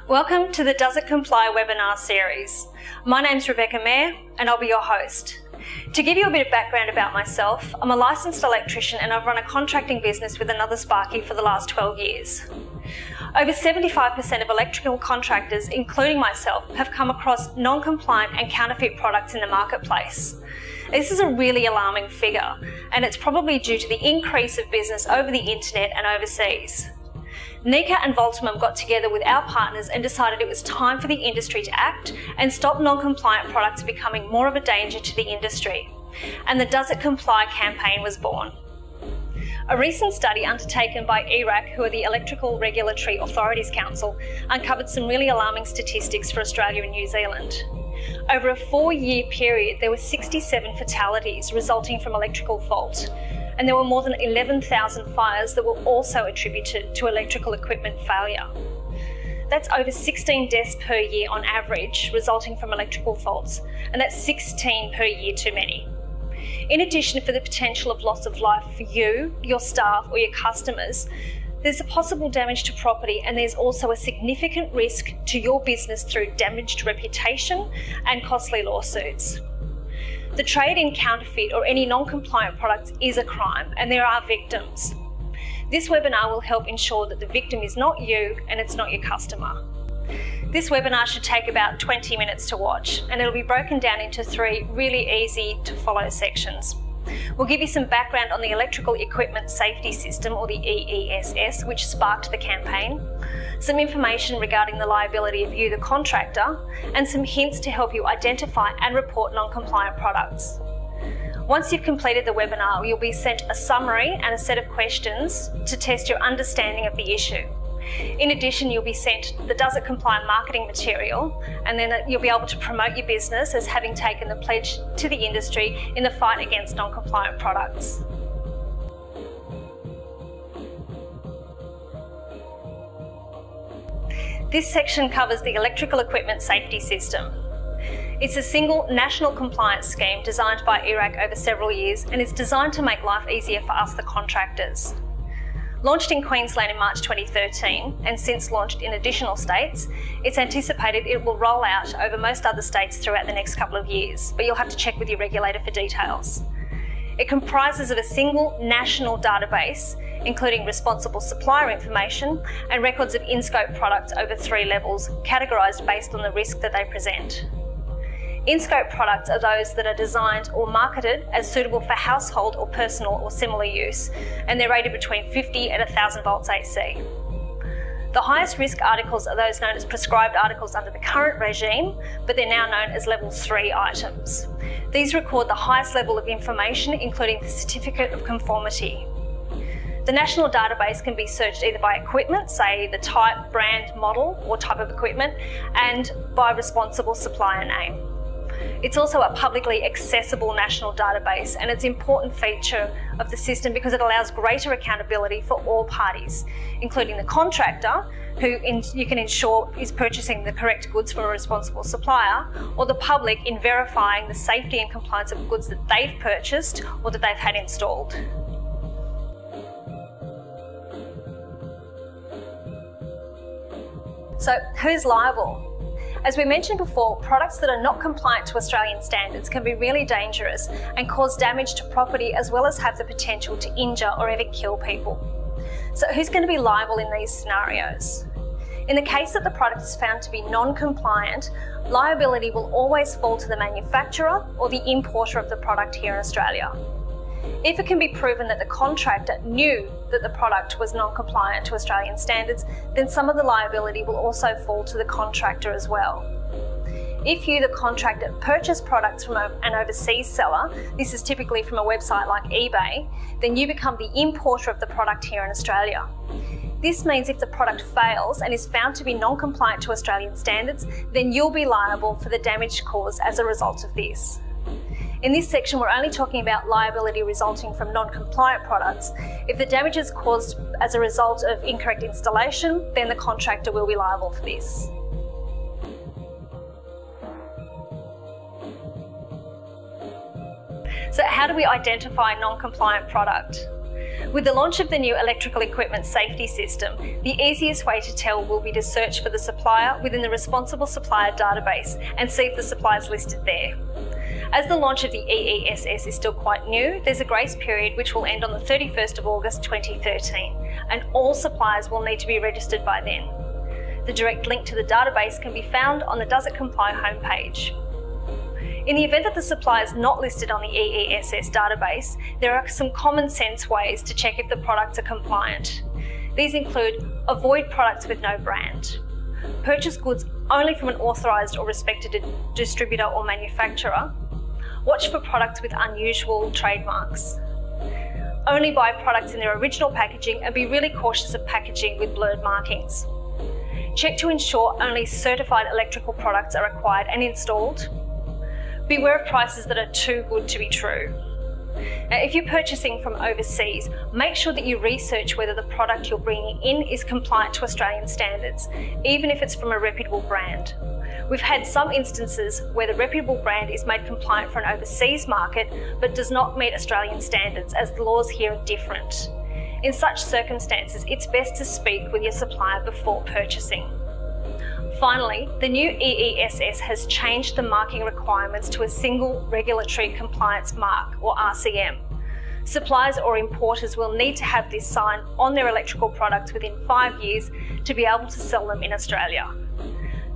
Welcome to the Does It Comply webinar series. My name's Rebecca Mayer and I'll be your host. To give you a bit of background about myself, I'm a licensed electrician and I've run a contracting business with another Sparky for the last 12 years. Over 75% of electrical contractors, including myself, have come across non-compliant and counterfeit products in the marketplace. This is a really alarming figure, and it's probably due to the increase of business over the internet and overseas. Nika and Voltimum got together with our partners and decided it was time for the industry to act and stop non-compliant products becoming more of a danger to the industry. And the Does It Comply campaign was born. A recent study undertaken by ERAC, who are the Electrical Regulatory Authorities Council, uncovered some really alarming statistics for Australia and New Zealand. Over a 4-year period, there were 67 fatalities resulting from electrical fault, and there were more than 11,000 fires that were also attributed to electrical equipment failure. That's over 16 deaths per year on average resulting from electrical faults, and that's 16 per year too many. In addition, for the potential of loss of life for you, your staff or your customers, there's a possible damage to property, and there's also a significant risk to your business through damaged reputation and costly lawsuits. The trade in counterfeit or any non-compliant products is a crime, and there are victims. This webinar will help ensure that the victim is not you and it's not your customer. This webinar should take about 20 minutes to watch, and it'll be broken down into 3 really easy to follow sections. We'll give you some background on the Electrical Equipment Safety System, or the EESS, which sparked the campaign, some information regarding the liability of you, the contractor, and some hints to help you identify and report non-compliant products. Once you've completed the webinar, you'll be sent a summary and a set of questions to test your understanding of the issue. In addition, you'll be sent the Does It Comply marketing material, and then you'll be able to promote your business as having taken the pledge to the industry in the fight against non-compliant products. This section covers the Electrical Equipment Safety System. It's a single national compliance scheme designed by ERAC over several years, and it's designed to make life easier for us, the contractors. Launched in Queensland in March 2013 and since launched in additional states, it's anticipated it will roll out over most other states throughout the next couple of years, but you'll have to check with your regulator for details. It comprises of a single national database, including responsible supplier information and records of in-scope products over 3 levels, categorised based on the risk that they present. In-scope products are those that are designed or marketed as suitable for household or personal or similar use, and they're rated between 50 and 1000 volts AC. The highest risk articles are those known as prescribed articles under the current regime, but they're now known as level 3 items. These record the highest level of information, including the certificate of conformity. The national database can be searched either by equipment, say the type, brand, model, or type of equipment, and by responsible supplier name. It's also a publicly accessible national database, and it's an important feature of the system because it allows greater accountability for all parties, including the contractor, who you can ensure is purchasing the correct goods from a responsible supplier, or the public in verifying the safety and compliance of goods that they've purchased or that they've had installed. So, who's liable? As we mentioned before, products that are not compliant to Australian standards can be really dangerous and cause damage to property, as well as have the potential to injure or even kill people. So who's going to be liable in these scenarios? In the case that the product is found to be non-compliant, liability will always fall to the manufacturer or the importer of the product here in Australia. If it can be proven that the contractor knew that the product was non-compliant to Australian standards, then some of the liability will also fall to the contractor as well. If you, the contractor, purchase products from an overseas seller, this is typically from a website like eBay, then you become the importer of the product here in Australia. This means if the product fails and is found to be non-compliant to Australian standards, then you'll be liable for the damage caused as a result of this. In this section, we're only talking about liability resulting from non-compliant products. If the damage is caused as a result of incorrect installation, then the contractor will be liable for this. So how do we identify a non-compliant product? With the launch of the new electrical equipment safety system, the easiest way to tell will be to search for the supplier within the responsible supplier database and see if the supplier is listed there. As the launch of the EESS is still quite new, there's a grace period which will end on the 31st of August 2013, and all suppliers will need to be registered by then. The direct link to the database can be found on the Does It Comply homepage. In the event that the supplier is not listed on the EESS database, there are some common sense ways to check if the products are compliant. These include avoid products with no brand, purchase goods only from an authorised or respected distributor or manufacturer, watch for products with unusual trademarks, only buy products in their original packaging and be really cautious of packaging with blurred markings. Check to ensure only certified electrical products are acquired and installed. Beware of prices that are too good to be true. Now, if you're purchasing from overseas, make sure that you research whether the product you're bringing in is compliant to Australian standards, even if it's from a reputable brand. We've had some instances where the reputable brand is made compliant for an overseas market, but does not meet Australian standards, as the laws here are different. In such circumstances, it's best to speak with your supplier before purchasing. Finally, the new EESS has changed the marking requirements to a single regulatory compliance mark, or RCM. Suppliers or importers will need to have this sign on their electrical products within 5 years to be able to sell them in Australia.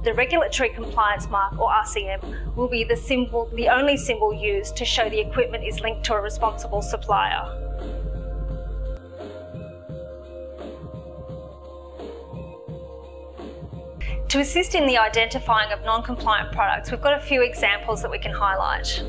The regulatory compliance mark, or RCM, will be the only symbol used to show the equipment is linked to a responsible supplier. To assist in the identifying of non-compliant products, we've got a few examples that we can highlight.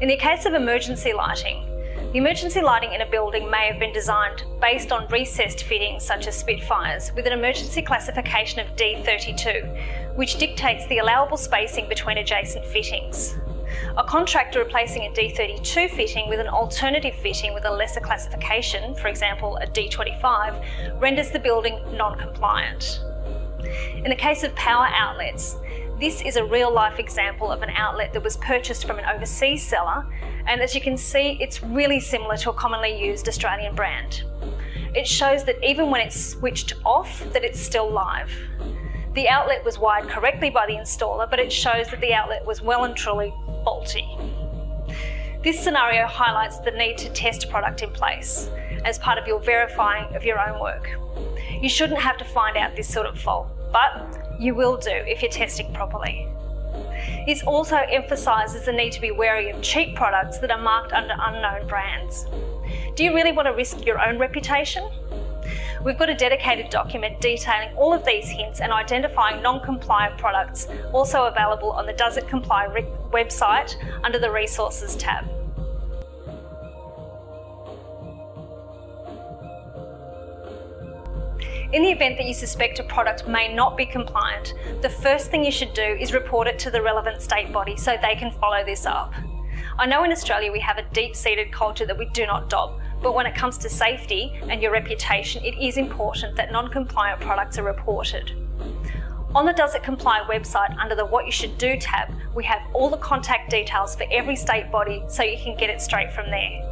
In the case of emergency lighting, the emergency lighting in a building may have been designed based on recessed fittings such as Spitfires, with an emergency classification of D32, which dictates the allowable spacing between adjacent fittings. A contractor replacing a D32 fitting with an alternative fitting with a lesser classification, for example a D25, renders the building non-compliant. In the case of power outlets, this is a real-life example of an outlet that was purchased from an overseas seller, and as you can see, it's really similar to a commonly used Australian brand. It shows that even when it's switched off, that it's still live. The outlet was wired correctly by the installer, but it shows that the outlet was well and truly faulty. This scenario highlights the need to test product in place as part of your verifying of your own work. You shouldn't have to find out this sort of fault, but you will do if you're testing properly. This also emphasises the need to be wary of cheap products that are marked under unknown brands. Do you really want to risk your own reputation? We've got a dedicated document detailing all of these hints and identifying non-compliant products, also available on the Does It Comply website under the Resources tab. In the event that you suspect a product may not be compliant, the first thing you should do is report it to the relevant state body so they can follow this up. I know in Australia we have a deep-seated culture that we do not dob, but when it comes to safety and your reputation, it is important that non-compliant products are reported. On the Does It Comply website under the What You Should Do tab, we have all the contact details for every state body so you can get it straight from there.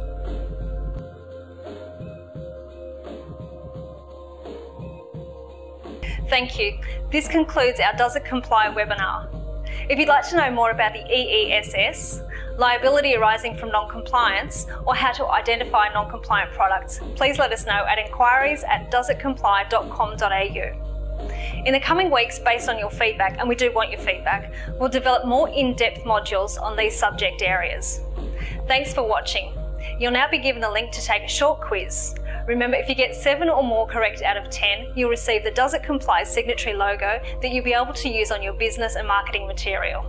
Thank you. This concludes our Does It Comply webinar. If you'd like to know more about the EESS, liability arising from non-compliance, or how to identify non-compliant products, please let us know at inquiries@doesitcomply.com.au. In the coming weeks, based on your feedback, and we do want your feedback, we'll develop more in-depth modules on these subject areas. Thanks for watching. You'll now be given a link to take a short quiz. Remember, if you get 7 or more correct out of 10, you'll receive the Does It Comply Signatory Logo that you'll be able to use on your business and marketing material.